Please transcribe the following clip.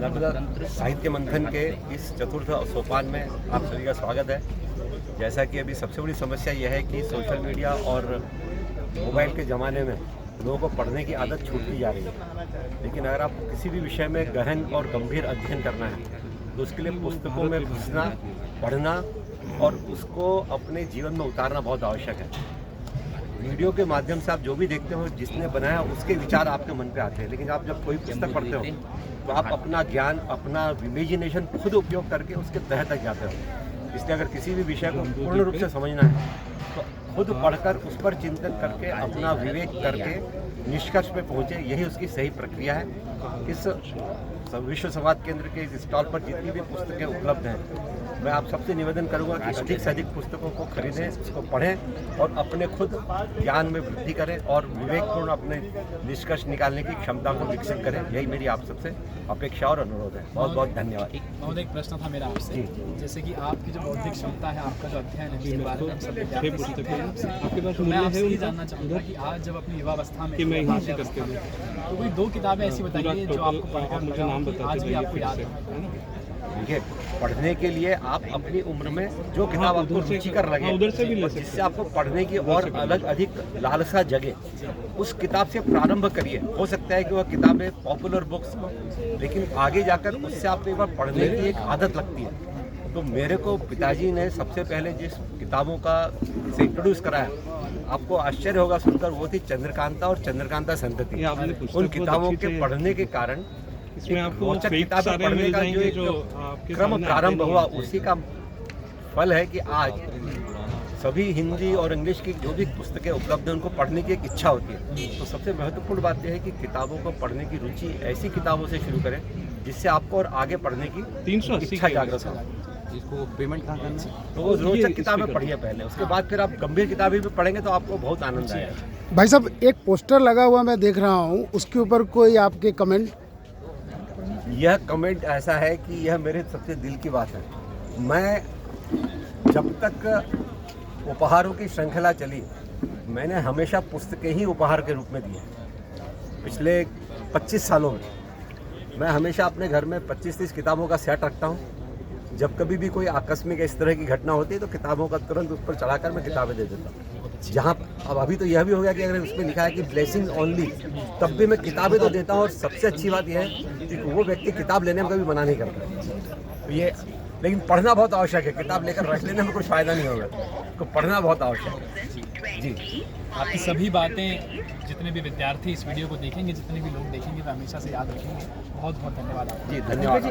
नर्मदा साहित्य मंथन के इस चतुर्थ सोपान में आप सभी का स्वागत है। जैसा कि अभी सबसे बड़ी समस्या यह है कि सोशल मीडिया और मोबाइल के ज़माने में लोगों को पढ़ने की आदत छूटती जा रही है। लेकिन अगर आपको किसी भी विषय में गहन और गंभीर अध्ययन करना है तो उसके लिए पुस्तकों में घुसना, पढ़ना और उसको अपने जीवन में उतारना बहुत आवश्यक है। वीडियो के माध्यम से आप जो भी देखते हो, जिसने बनाया उसके विचार आपके मन पे आते हैं, लेकिन आप जब कोई पुस्तक पढ़ते हो तो आप अपना ज्ञान, अपना इमेजिनेशन खुद उपयोग करके उसके तह तक जाते हो। इसलिए अगर किसी भी विषय को पूर्ण रूप से समझना है तो खुद पढ़कर उस पर चिंतन करके, अपना विवेक करके निष्कर्ष पे पहुँचे, यही उसकी सही प्रक्रिया है। इस विश्व संवाद केंद्र के स्टॉल पर जितनी भी पुस्तकें उपलब्ध हैं, मैं आप सबसे निवेदन करूंगा कि अधिक से अधिक पुस्तकों को खरीदें, उसको पढ़ें और अपने खुद ज्ञान में वृद्धि करें और विवेकपूर्ण अपने निष्कर्ष निकालने की क्षमता को विकसित करें। यही मेरी आप सबसे अपेक्षा और अनुरोध है। बहुत बहुत धन्यवाद। और एक प्रश्न था मेरा आपसे, जैसे कि आपकी जो बौद्धिक क्षमता है, आपका जो अध्ययन है, जिसके बारे में हम सब विद्यार्थी सीखते हैं आपसे, मैं आपसे ये जानना चाहूँगा कि आज जब अपनी युवावस्था में तो कोई 2 किताबें ऐसी बताइए जो आपको पढ़कर आज भी आपको याद है। देखिए, पढ़ने के लिए आप अपनी उम्र में जो किताब आपको रुचिकर लगे और जिससे आपको पढ़ने की और अधिक लालसा जगे, उस किताब से प्रारंभ करिए। हो सकता है कि वह किताबें पॉपुलर बुक्स, लेकिन आगे जाकर उससे आपको एक बार पढ़ने की एक आदत लगती है। तो मेरे को पिताजी ने सबसे पहले जिस किताबों का से इंट्रोड्यूस कराया, आपको आश्चर्य होगा सुनकर, वो थी चंद्रकांता और चंद्रकांता संतति। उन किताबों के पढ़ने के कारण इसमें आपको किताबें पढ़ने का जो एक क्रम प्रारंभ हुआ, उसी का फल है कि आज सभी हिंदी और इंग्लिश की जो भी पुस्तकें उपलब्ध हैं उनको पढ़ने की एक इच्छा होती है। तो सबसे महत्वपूर्ण बात यह है कि किताबों को पढ़ने की रुचि ऐसी किताबों से शुरू करें जिससे आपको और आगे पढ़ने की इच्छा जागृत हो। इसको पेमेंट कहाँ करना है? तो वो रोचक किताबें पढ़िए पहले, उसके बाद फिर आप गंभीर किताबें भी पढ़ेंगे तो आपको बहुत आनंद आएगा। भाई साहब, एक पोस्टर लगा हुआ मैं देख रहा हूँ, उसके ऊपर कोई आपके कमेंट? यह कमेंट ऐसा है कि यह मेरे सबसे दिल की बात है। मैं जब तक उपहारों की श्रृंखला चली, मैंने हमेशा पुस्तकें ही उपहार के रूप में दी हैं। पिछले 25 सालों में मैं हमेशा अपने घर में 25-30 किताबों का सेट रखता हूँ। जब कभी भी कोई आकस्मिक इस तरह की घटना होती है तो किताबों का तुरंत उस पर चढ़ाकर मैं किताबें दे देता हूँ। जहाँ अब अभी तो यह भी हो गया कि अगर उसमें लिखा है कि ब्लेसिंग ओनली, तब भी मैं किताबें तो देता हूँ। और सबसे अच्छी बात यह है कि वो व्यक्ति किताब लेने में कभी मना नहीं करता। तो ये, लेकिन पढ़ना बहुत आवश्यक है। किताब लेकर रख लेने में कोई फायदा नहीं होगा, तो पढ़ना बहुत आवश्यक है। जी, आपकी सभी बातें जितने भी विद्यार्थी इस वीडियो को देखेंगे, जितने भी लोग देखेंगे, वो हमेशा से याद रखेंगे। बहुत बहुत धन्यवाद। जी, धन्यवाद।